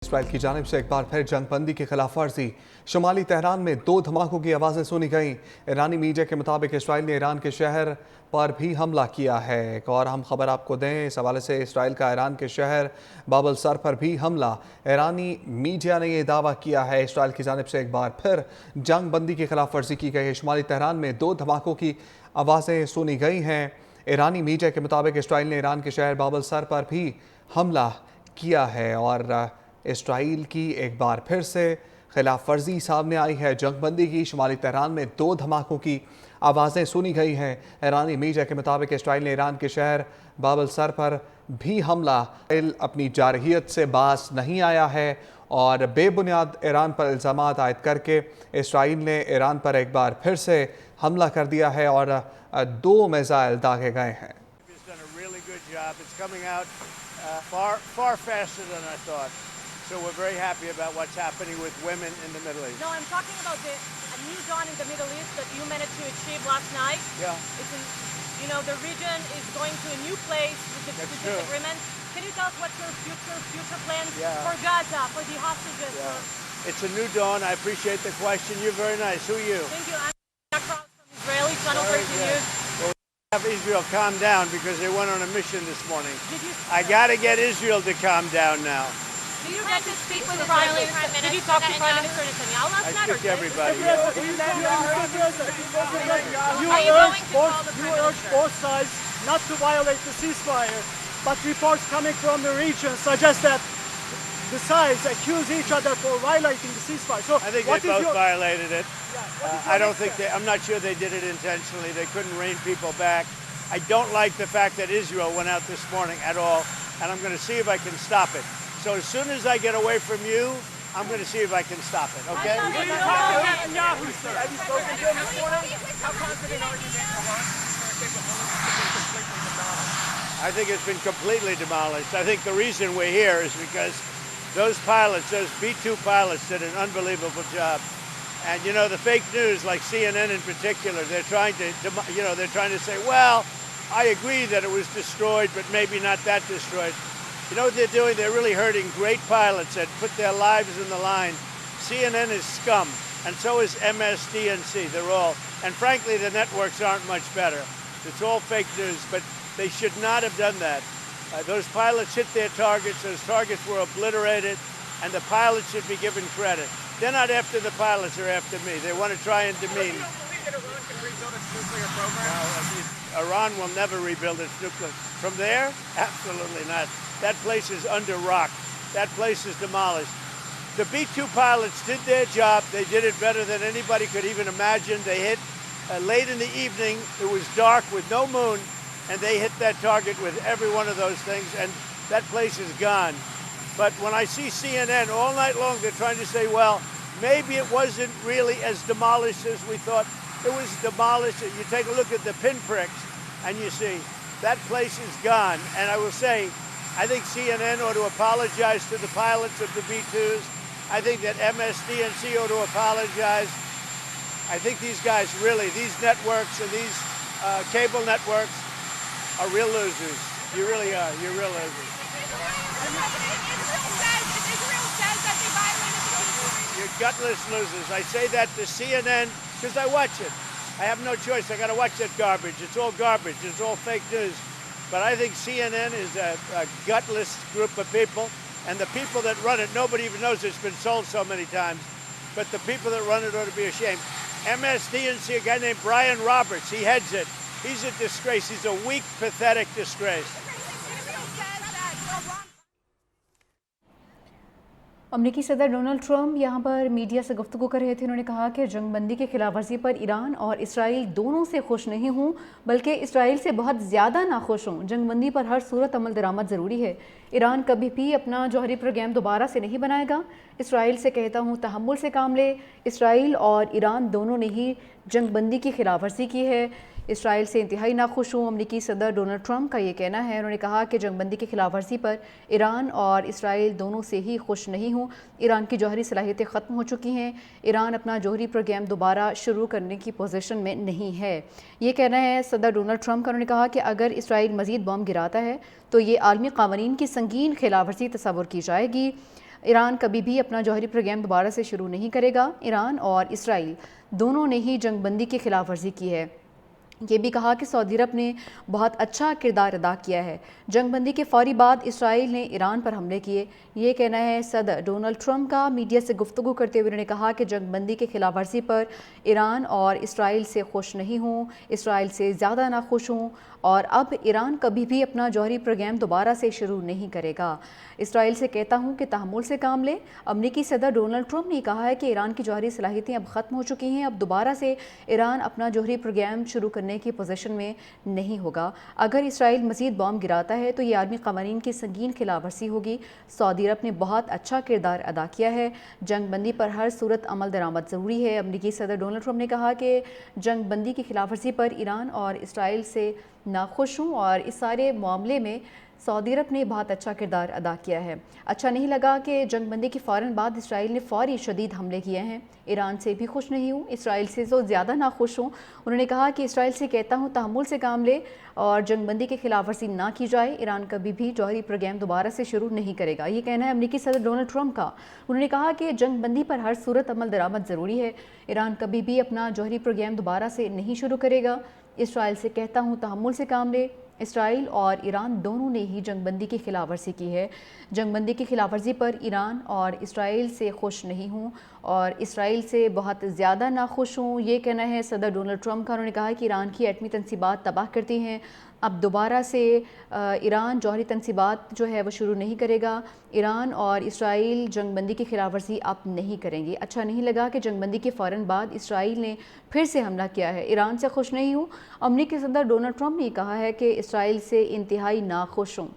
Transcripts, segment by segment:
اسرائیل کی جانب سے ایک بار پھر جنگ بندی کی خلاف ورزی شمالی تہران میں 2 دھماکوں کی آوازیں سنی گئیں۔ ایرانی میڈیا کے مطابق اسرائیل نے ایران کے شہر پر بھی حملہ کیا ہے۔ ایک اور اہم خبر آپ کو دیں، اس حوالے سے اسرائیل کا ایران کے شہر باب السر پر بھی حملہ۔ ایرانی میڈیا نے یہ دعویٰ کیا ہے اسرائیل کی جانب سے ایک بار پھر جنگ بندی کی خلاف ورزی کی گئی ہے۔ شمالی تہران میں 2 دھماکوں کی آوازیں سنی گئی ہیں۔ ایرانی میڈیا کے مطابق اسرائیل نے ایران کے شہر باب السر پر بھی حملہ کیا ہے اور اسرائیل کی ایک بار پھر سے خلاف ورزی سامنے آئی ہے جنگ بندی کی۔ شمالی تہران میں 2 دھماکوں کی آوازیں سنی گئی ہیں۔ ایرانی میڈیا کے مطابق اسرائیل نے ایران کے شہر باب السر پر بھی حملہ۔ اسرائیل اپنی جارحیت سے باز نہیں آیا ہے اور بے بنیاد ایران پر الزامات عائد کر کے اسرائیل نے ایران پر ایک بار پھر سے حملہ کر دیا ہے اور 2 میزائل داغے گئے ہیں۔ So we're very happy about what's happening with women in the Middle East. No, I'm talking about a new dawn in the Middle East that you managed to achieve last night. Yeah. It's the region is going to a new place with this agreement. Can you tell us what's your future plans for Gaza, for the hostages? Yeah. It's a new dawn. I appreciate the question. You're very nice. Who are you? Thank you. I'm Akra from Israeli Channel 13 News. Well, we have Israel calm down because they went on a mission this morning. Did you? I got to get Israel to calm down now. Did you get to speak with Prime Minister? Did you talk to Prime Minister Netanyahu last night? I speak to everybody. You urged both sides not to violate the ceasefire, but reports coming from the region suggest that the sides accuse each other for violating the ceasefire. So I think they both violated it. I don't think I'm not sure they did it intentionally. They couldn't rein people back. I don't like the fact that Israel went out this morning at all, and I'm going to see if I can stop it. So as soon as I get away from you, I'm going to see if I can stop it, okay? Have you spoken to him this morning? How confident are you that Iran is capable of completely demolished? I think it's been completely demolished. I think the reason we're here is because those pilots, those B-2 pilots, did an unbelievable job. And you know, the fake news, like CNN in particular, they're trying to say, well, I agree that it was destroyed, but maybe not that destroyed. You know what they're doing? They're really hurting great pilots that put their lives in the line. CNN is scum, and so is MSDNC. They're all, and frankly, the networks aren't much better. It's all fake news, but they should not have done that. Those pilots hit their targets. Those targets were obliterated, and the pilots should be given credit. They're not after the pilots, they're after me. They want to try and demean. You don't believe that Iran can rebuild its nuclear program? No, Iran will never rebuild its nuclear. From there? Absolutely not. That place is under rock. That place is demolished. The B-2 pilots did their job. They did it better than anybody could even imagine. They hit late in the evening. It was dark with no moon, and they hit that target with every one of those things, and that place is gone. But when I see CNN all night long, they're trying to say, well, maybe it wasn't really as demolished as we thought. It was demolished. You take a look at the pinpricks, and you see that place is gone. And I will say, I think CNN ought to apologize to the pilots of the B-2s. I think that MSDNC ought to apologize. I think these guys really, these networks and these cable networks are real losers. You really are. You're real losers. Israel says that they violated the ceasefire. You're gutless losers. I say that to CNN because I watch it. I have no choice. I got to watch that garbage. It's all garbage. It's all fake news. But I think CNN is a gutless group of people, and the people that run it, nobody even knows it's been sold so many times, but the people that run it ought to be ashamed. MSDNC, a guy named Brian Roberts, he heads it. He's a disgrace. He's a weak, pathetic disgrace. امریکی صدر Donald Trump یہاں پر media سے گفتگو کر رہے تھے۔ انہوں نے کہا کہ جنگ بندی کی خلاف ورزی پر ایران اور اسرائیل دونوں سے خوش نہیں ہوں، بلکہ اسرائیل سے بہت زیادہ ناخوش ہوں۔ جنگ بندی پر ہر صورت عمل درآمد ضروری ہے۔ ایران کبھی بھی اپنا جوہری پروگرام دوبارہ سے نہیں بنائے گا۔ اسرائیل سے کہتا ہوں تحمل سے کام لے۔ اسرائیل اور ایران دونوں نے ہی جنگ بندی کی خلاف ورزی کی ہے۔ اسرائیل سے انتہائی ناخوش ہوں، امریکی صدر ڈونلڈ ٹرمپ کا یہ کہنا ہے۔ انہوں نے کہا کہ جنگ بندی کی خلاف ورزی پر ایران اور اسرائیل دونوں سے ہی خوش نہیں ہوں۔ ایران کی جوہری صلاحیتیں ختم ہو چکی ہیں۔ ایران اپنا جوہری پروگرام دوبارہ شروع کرنے کی پوزیشن میں نہیں ہے۔ یہ کہنا ہے صدر ڈونلڈ ٹرمپ کا۔ انہوں نے کہا کہ اگر اسرائیل مزید بم گراتا ہے تو یہ عالمی قوانین کی سنگین خلاف ورزی تصور کی جائے گی۔ ایران کبھی بھی اپنا جوہری پروگرام دوبارہ سے شروع نہیں کرے گا۔ ایران اور اسرائیل دونوں نے ہی جنگ بندی کی خلاف ورزی کی ہے۔ یہ بھی کہا کہ سعودی عرب نے بہت اچھا کردار ادا کیا ہے۔ جنگ بندی کے فوری بعد اسرائیل نے ایران پر حملے کیے۔ یہ کہنا ہے صدر ڈونلڈ ٹرمپ کا۔ میڈیا سے گفتگو کرتے ہوئے انہوں نے کہا کہ جنگ بندی کے خلاف ورزی پر ایران اور اسرائیل سے خوش نہیں ہوں، اسرائیل سے زیادہ نہ خوش ہوں، اور اب ایران کبھی بھی اپنا جوہری پروگرام دوبارہ سے شروع نہیں کرے گا۔ اسرائیل سے کہتا ہوں کہ تحمل سے کام لے۔ امریکی صدر ڈونلڈ ٹرمپ نے کہا ہے کہ ایران کی جوہری صلاحیتیں اب ختم ہو چکی ہیں، اب دوبارہ سے ایران اپنا جوہری پروگرام شروع کرنے کی پوزیشن میں نہیں ہوگا۔ اگر اسرائیل مزید بام گراتا ہے تو یہ عالمی قوانین کی سنگین خلاف ورزی ہوگی۔ سعودی عرب نے بہت اچھا کردار ادا کیا ہے۔ جنگ بندی پر ہر صورت عمل درآمد ضروری ہے۔ امریکی صدر ڈونلڈ ٹرمپ نے کہا کہ جنگ بندی کی خلاف ورزی پر ایران اور اسرائیل سے ناخوش ہوں اور اس سارے معاملے میں سعودی عرب نے بہت اچھا کردار ادا کیا ہے۔ اچھا نہیں لگا کہ جنگ بندی کے فوراً بعد اسرائیل نے فوری شدید حملے کیے ہیں۔ ایران سے بھی خوش نہیں ہوں، اسرائیل سے تو زیادہ ناخوش ہوں۔ انہوں نے کہا کہ اسرائیل سے کہتا ہوں تحمل سے کام لے اور جنگ بندی کی خلاف ورزی نہ کی جائے۔ ایران کبھی بھی جوہری پروگرام دوبارہ سے شروع نہیں کرے گا۔ یہ کہنا ہے امریکی صدر ڈونلڈ ٹرمپ کا۔ انہوں نے کہا کہ جنگ بندی پر ہر صورت عمل درآمد ضروری ہے۔ ایران کبھی بھی اپنا جوہری پروگرام دوبارہ سے نہیں شروع کرے گا۔ اسرائیل سے کہتا ہوں تحمل سے کام لے۔ اسرائیل اور ایران دونوں نے ہی جنگ بندی کی خلاف ورزی کی ہے۔ جنگ بندی کی خلاف ورزی پر ایران اور اسرائیل سے خوش نہیں ہوں اور اسرائیل سے بہت زیادہ ناخوش ہوں۔ یہ کہنا ہے صدر ڈونلڈ ٹرمپ کا۔ انہوں نے کہا کہ ایران کی ایٹمی تنصیبات تباہ کرتی ہیں، اب دوبارہ سے ایران جوہری تنصیبات جو ہے وہ شروع نہیں کرے گا۔ ایران اور اسرائیل جنگ بندی کی خلاف ورزی اب نہیں کریں گے۔ اچھا نہیں لگا کہ جنگ بندی کے فوراً بعد اسرائیل نے پھر سے حملہ کیا ہے۔ ایران سے خوش نہیں ہوں۔ امریکی صدر ڈونلڈ ٹرمپ نے کہا ہے کہ اسرائیل سے انتہائی ناخوش ہوں۔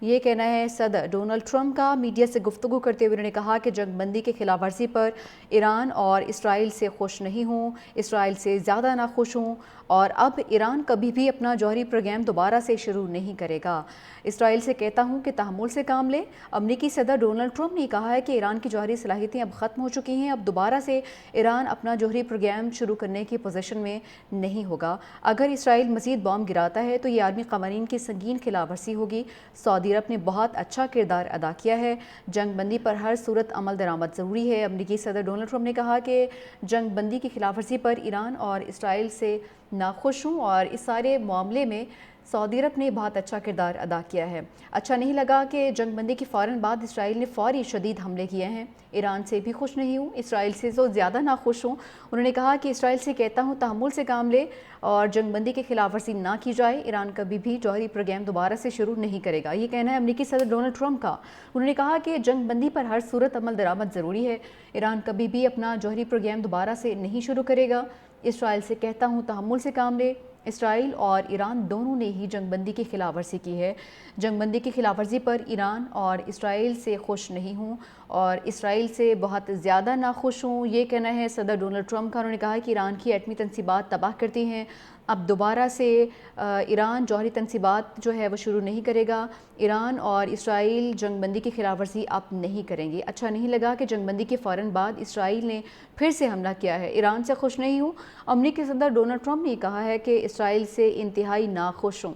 یہ کہنا ہے صدر ڈونلڈ ٹرمپ کا۔ میڈیا سے گفتگو کرتے ہوئے انہوں نے کہا کہ جنگ بندی کی خلاف ورزی پر ایران اور اسرائیل سے خوش نہیں ہوں، اسرائیل سے زیادہ ناخوش ہوں، اور اب ایران کبھی بھی اپنا جوہری پروگرام دوبارہ سے شروع نہیں کرے گا۔ اسرائیل سے کہتا ہوں کہ تحمل سے کام لے۔ امریکی صدر ڈونلڈ ٹرمپ نے کہا ہے کہ ایران کی جوہری صلاحیتیں اب ختم ہو چکی ہیں، اب دوبارہ سے ایران اپنا جوہری پروگرام شروع کرنے کی پوزیشن میں نہیں ہوگا۔ اگر اسرائیل مزید بام گراتا ہے تو یہ عالمی قوانین کی سنگین خلاف ورزی ہوگی۔ سعودی عرب نے بہت اچھا کردار ادا کیا ہے۔ جنگ بندی پر ہر صورت عمل درآمد ضروری ہے۔ امریکی صدر ڈونلڈ ٹرمپ نے کہا کہ جنگ بندی کی خلاف ورزی پر ایران اور اسرائیل سے ناخوش ہوں اور اس سارے معاملے میں سعودی عرب نے بہت اچھا کردار ادا کیا ہے۔ اچھا نہیں لگا کہ جنگ بندی کے فوراً بعد اسرائیل نے فوری شدید حملے کیے ہیں۔ ایران سے بھی خوش نہیں ہوں، اسرائیل سے تو زیادہ ناخوش ہوں۔ انہوں نے کہا کہ اسرائیل سے کہتا ہوں تحمل سے کام لے اور جنگ بندی کی خلاف ورزی نہ کی جائے۔ ایران کبھی بھی جوہری پروگرام دوبارہ سے شروع نہیں کرے گا۔ یہ کہنا ہے امریکی صدر ڈونلڈ ٹرمپ کا۔ انہوں نے کہا کہ جنگ بندی پر ہر صورت عمل درآمد ضروری ہے۔ ایران کبھی بھی اپنا جوہری پروگرام دوبارہ سے نہیں شروع کرے گا۔ اسرائیل سے کہتا ہوں تحمل سے کام لے۔ اسرائیل اور ایران دونوں نے ہی جنگ بندی کی خلاف ورزی کی ہے۔ جنگ بندی کی خلاف ورزی پر ایران اور اسرائیل سے خوش نہیں ہوں اور اسرائیل سے بہت زیادہ ناخوش ہوں۔ یہ کہنا ہے صدر ڈونلڈ ٹرمپ کا۔ انہوں نے کہا کہ ایران کی ایٹمی تنصیبات تباہ کرتی ہیں، اب دوبارہ سے ایران جوہری تنصیبات جو ہے وہ شروع نہیں کرے گا۔ ایران اور اسرائیل جنگ بندی کی خلاف ورزی اب نہیں کریں گے۔ اچھا نہیں لگا کہ جنگ بندی کے فوراً بعد اسرائیل نے پھر سے حملہ کیا ہے۔ ایران سے خوش نہیں ہوں۔ امریکی صدر ڈونلڈ ٹرمپ نے کہا ہے کہ اسرائیل سے انتہائی ناخوش ہوں۔